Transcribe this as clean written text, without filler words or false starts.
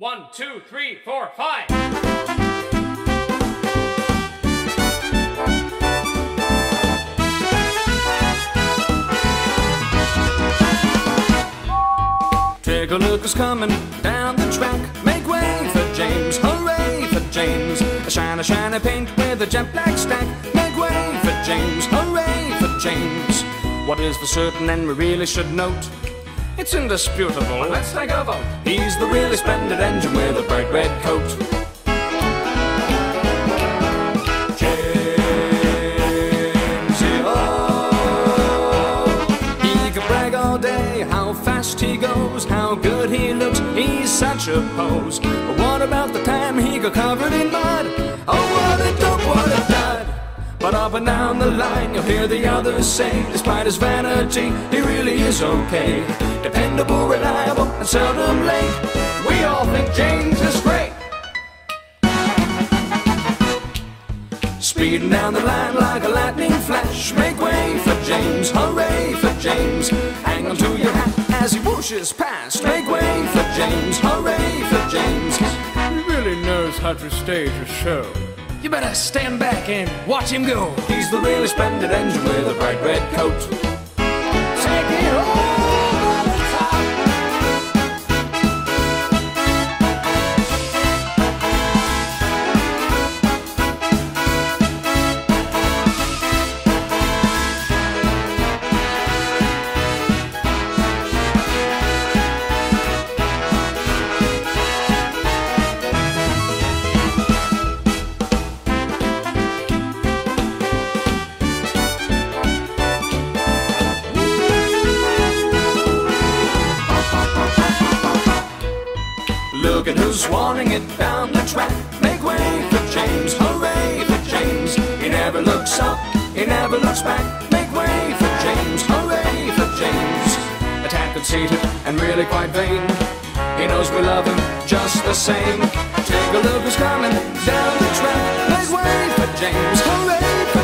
1, 2, 3, 4, 5. Take a look who's coming down the track. Make way for James, hooray for James. A shiny, shiny paint with a jet black stack. Make way for James, hooray for James. What is for certain and we really should note, it's indisputable, let's take a vote. He's the really splendid engine with a bright red coat. He could brag all day how fast he goes, how good he looks, he's such a pose. But what about the time he got covered in mud? Oh, what a dope, what a dud. But up and down the line you'll hear the others say, despite his vanity, he really is okay. Dependable, reliable, and seldom late. We all think James is great. Speeding down the line like a lightning flash. Make way for James, hooray for James. Hang on to your hat as he whooshes past. Make way for James, hooray for James. He really knows how to stage a show. You better stand back and watch him go. He's the really splendid engine with a bright red coat. Take it over the top. Look at who's swanning it down the track. Make way for James, hooray for James. He never looks up, he never looks back. Make way for James, hooray for James. Attack conceited and really quite vain. He knows we love him just the same. Take a look who's coming down the track. Make way for James, hooray for